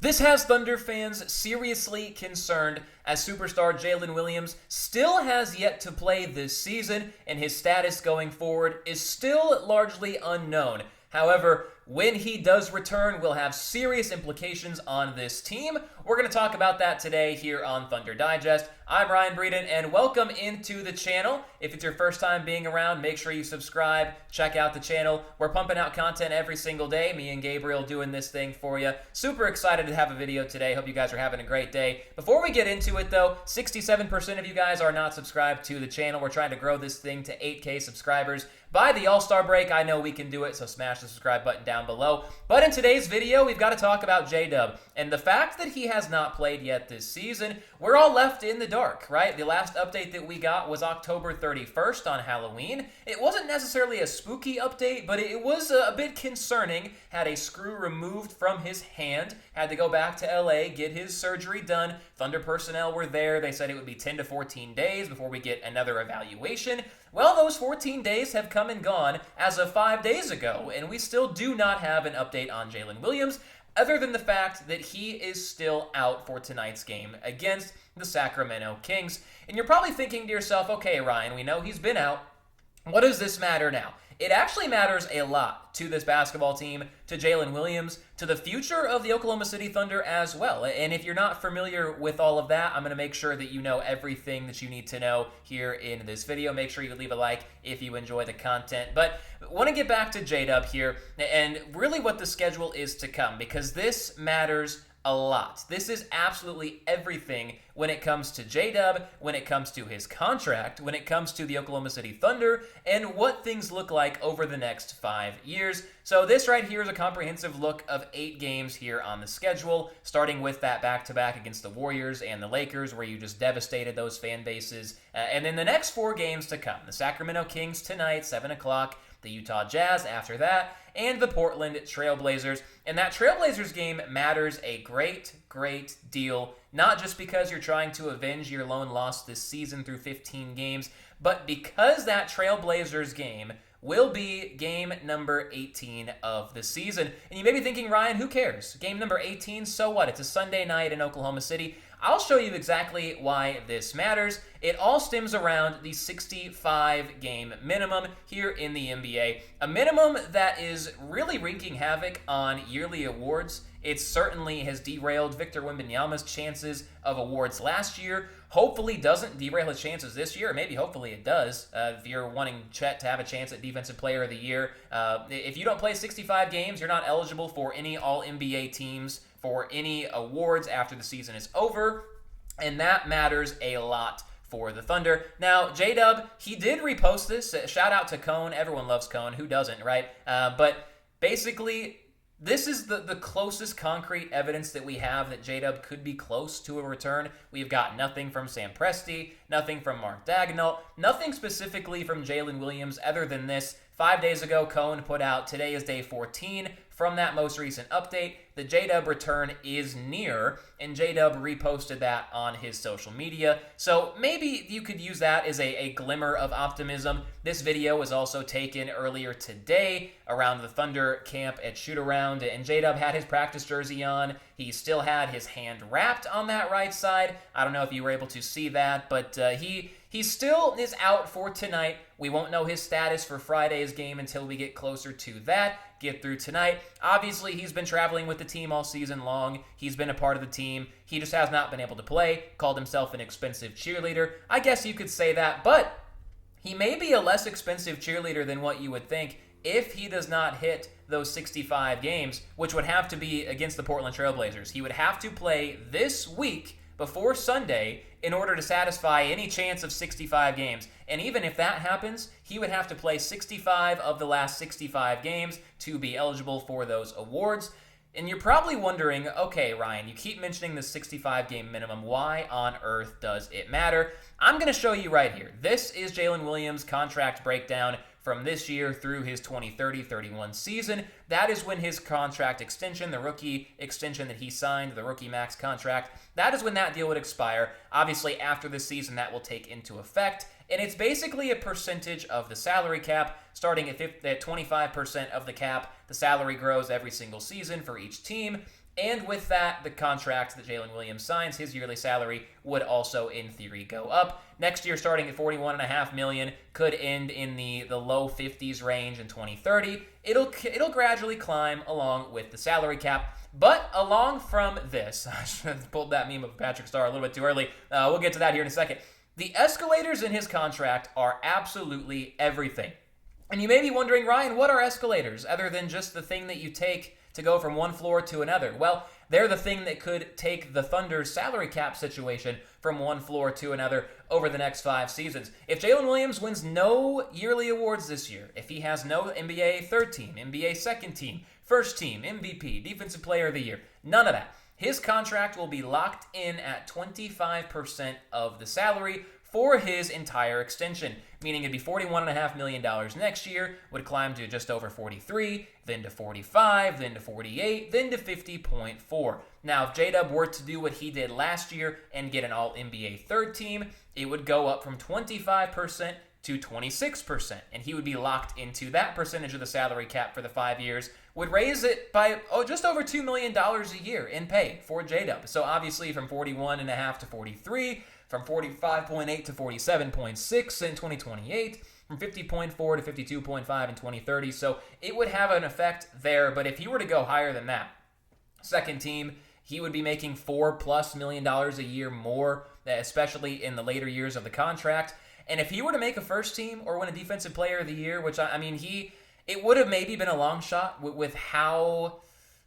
This has Thunder fans seriously concerned as superstar Jalen Williams still has yet to play this season, and his status going forward is still largely unknown. However, when he does return, will have serious implications on this team. We're going to talk about that today here on Thunder Digest. I'm Ryan Breeden, and welcome into the channel. If it's your first time being around, make sure you subscribe, check out the channel. We're pumping out content every single day, me and Gabriel doing this thing for you. Super excited to have a video today. Hope you guys are having a great day. Before we get into it, though, 67% of you guys are not subscribed to the channel. We're trying to grow this thing to 8K subscribers. By the All-Star break, I know we can do it, so smash the subscribe button down below. But in today's video, we've got to talk about JDub. And the fact that he has not played yet this season, we're all left in the dark, right? The last update that we got was October 31st on Halloween. It wasn't necessarily a spooky update, but it was a bit concerning. Had a screw removed from his hand, had to go back to LA, get his surgery done. Thunder personnel were there. They said it would be 10 to 14 days before we get another evaluation. Well, those 14 days have come and gone as of 5 days ago, and we still do not have an update on Jalen Williams, other than the fact that he is still out for tonight's game against the Sacramento Kings. And you're probably thinking to yourself, okay, Ryan, we know he's been out. What does this matter now? It actually matters a lot to this basketball team, to Jalen Williams, to the future of the Oklahoma City Thunder as well. And if you're not familiar with all of that, I'm going to make sure that you know everything that you need to know here in this video. Make sure you leave a like if you enjoy the content. But I want to get back to JDub here and really what the schedule is to come, because this matters a lot. This is absolutely everything when it comes to JDub, when it comes to his contract, when it comes to the Oklahoma City Thunder, and what things look like over the next 5 years. So this right here is a comprehensive look of 8 games here on the schedule, starting with that back-to-back against the Warriors and the Lakers, where you just devastated those fan bases. And then the next 4 games to come. The Sacramento Kings tonight, 7 o'clock. The Utah Jazz after that, and the Portland Trailblazers. And that Trailblazers game matters a great deal, not just because you're trying to avenge your lone loss this season through 15 games, but because that Trailblazers game will be game number 18 of the season. And you may be thinking, Ryan, who cares? Game number 18, so what? It's a Sunday night in Oklahoma City. I'll show you exactly why this matters. It all stems around the 65-game minimum here in the NBA, a minimum that is really wreaking havoc on yearly awards. It certainly has derailed Victor Wembanyama's chances of awards last year. Hopefully doesn't derail his chances this year, or maybe hopefully it does. If you're wanting Chet to have a chance at Defensive Player of the Year, if you don't play 65 games, you're not eligible for any All-NBA teams, for any awards after the season is over, and that matters a lot for the Thunder. Now, JDub, he did repost this. Shout out to Cone. Everyone loves Cone. Who doesn't, right? But basically, this is the closest concrete evidence that we have that JDub could be close to a return. We've got nothing from Sam Presti, nothing from Mark Daigneault, nothing specifically from Jalen Williams other than this. 5 days ago, Cone put out, today is day 14. From that most recent update, the JDub return is near, and JDub reposted that on his social media. So maybe you could use that as a glimmer of optimism. This video was also taken earlier today around the Thunder camp at shoot-around, and JDub had his practice jersey on. He still had his hand wrapped on that right side. I don't know if you were able to see that, but he still is out for tonight. We won't know his status for Friday's game until we get closer to that, get through tonight. Obviously, he's been traveling with the team all season long. He's been a part of the team. He just has not been able to play, called himself an expensive cheerleader. I guess you could say that, but he may be a less expensive cheerleader than what you would think if he does not hit those 65 games, which would have to be against the Portland Trailblazers. He would have to play this week before Sunday in order to satisfy any chance of 65 games. And even if that happens, he would have to play 65 of the last 65 games to be eligible for those awards. And you're probably wondering, okay, Ryan, you keep mentioning the 65-game minimum. Why on earth does it matter? I'm going to show you right here. This is Jalen Williams' contract breakdown from this year through his 2030-31 season. That is when his contract extension, the rookie extension that he signed, the rookie max contract, that is when that deal would expire. Obviously, after this season, that will take into effect. And it's basically a percentage of the salary cap, starting at 25% of the cap. The salary grows every single season for each team. And with that, the contract that Jalen Williams signs, his yearly salary would also, in theory, go up. Next year, starting at $41.5 million, could end in the low 50s range in 2030. It'll gradually climb along with the salary cap. But along from this, I should have pulled that meme of Patrick Star a little bit too early. We'll get to that here in a second. The escalators in his contract are absolutely everything. And you may be wondering, Ryan, what are escalators other than just the thing that you take to go from one floor to another? Well, they're the thing that could take the Thunder's salary cap situation from one floor to another over the next 5 seasons. If Jalen Williams wins no yearly awards this year, if he has no NBA third team, NBA second team, first team, MVP, Defensive Player of the Year, none of that, his contract will be locked in at 25% of the salary for his entire extension, meaning it'd be $41.5 million next year, would climb to just over 43, then to 45, then to 48, then to 50.4. Now, if JDub were to do what he did last year and get an All-NBA third team, it would go up from 25% to 26%, and he would be locked into that percentage of the salary cap for the 5 years, would raise it by just over $2 million a year in pay for JDub. So obviously from 41.5 to 43, from 45.8 to 47.6 in 2028, from 50.4 to 52.5 in 2030. So it would have an effect there, but if he were to go higher than that, second team, he would be making $4+ million a year more, especially in the later years of the contract. And if he were to make a first team or win a Defensive Player of the Year, which it would have maybe been a long shot with how,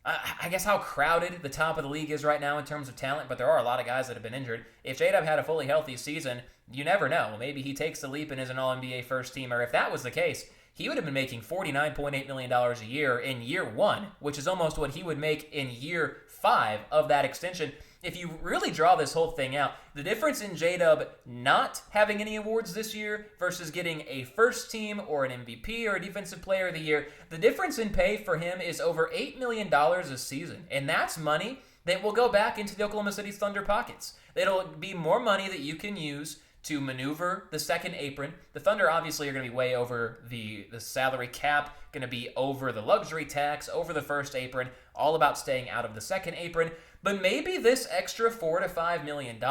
I guess, how crowded the top of the league is right now in terms of talent, but there are a lot of guys that have been injured. If JDub had a fully healthy season, you never know. Maybe he takes the leap and is an All-NBA first teamer. If that was the case, he would have been making $49.8 million a year in year 1, which is almost what he would make in year 5 of that extension. If you really draw this whole thing out, the difference in JDub not having any awards this year versus getting a first team or an MVP or a Defensive Player of the Year, the difference in pay for him is over $8 million a season. And that's money that will go back into the Oklahoma City Thunder pockets. It'll be more money that you can use to maneuver the second apron. The Thunder obviously are going to be way over the salary cap, going to be over the luxury tax, over the first apron, all about staying out of the second apron. But maybe this extra $4 to $5 million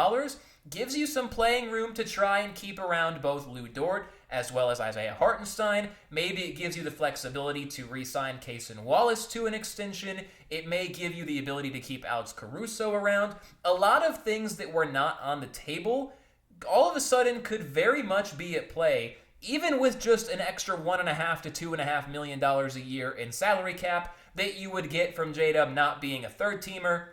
gives you some playing room to try and keep around both Lou Dort as well as Isaiah Hartenstein. Maybe it gives you the flexibility to re-sign Cason Wallace to an extension. It may give you the ability to keep Alex Caruso around. A lot of things that were not on the table all of a sudden could very much be at play, even with just an extra $1.5 to $2.5 million a year in salary cap that you would get from JDub not being a third teamer,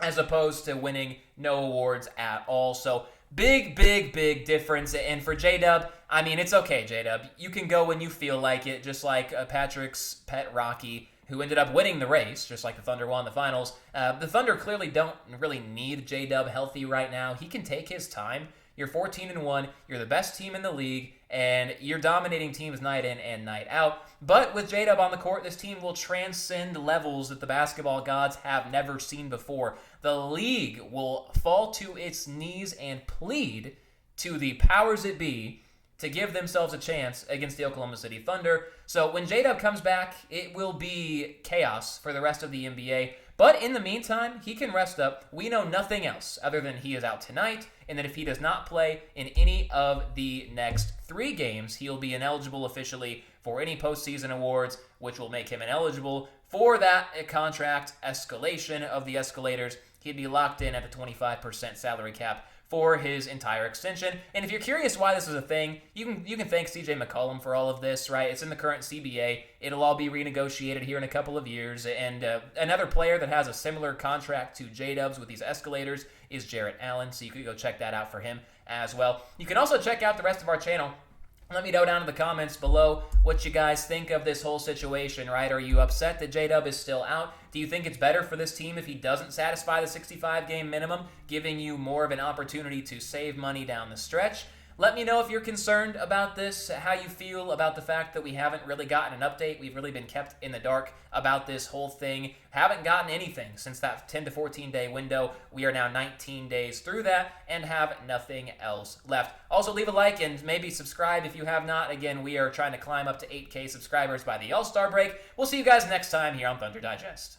as opposed to winning no awards at all. So big difference. And for JDub, it's okay, JDub. You can go when you feel like it, just like Patrick's pet Rocky, who ended up winning the race, just like the Thunder won the finals. The Thunder clearly don't really need JDub healthy right now. He can take his time. You're 14-1. You're the best team in the league, and you're dominating teams night in and night out. But with JDub on the court, this team will transcend levels that the basketball gods have never seen before. The league will fall to its knees and plead to the powers that be to give themselves a chance against the Oklahoma City Thunder. So when JDub comes back, it will be chaos for the rest of the NBA. But in the meantime, he can rest up. We know nothing else other than he is out tonight, and that if he does not play in any of the next 3 games, he'll be ineligible officially for any postseason awards, which will make him ineligible for that contract escalation of the escalators. He'd be locked in at the 25% salary cap for his entire extension. And if you're curious why this is a thing, you can thank CJ McCollum for all of this, right? It's in the current CBA. It'll all be renegotiated here in a couple of years. And another player that has a similar contract to JDub's with these escalators is Jarrett Allen, so you could go check that out for him as well. You can also check out the rest of our channel. Let me know down in the comments below what you guys think of this whole situation, right? Are you upset that JDub is still out? Do you think it's better for this team if he doesn't satisfy the 65-game minimum, giving you more of an opportunity to save money down the stretch? Let me know if you're concerned about this, how you feel about the fact that we haven't really gotten an update. We've really been kept in the dark about this whole thing. Haven't gotten anything since that 10 to 14-day window. We are now 19 days through that and have nothing else left. Also, leave a like and maybe subscribe if you have not. Again, we are trying to climb up to 8K subscribers by the All-Star break. We'll see you guys next time here on Thunder Digest.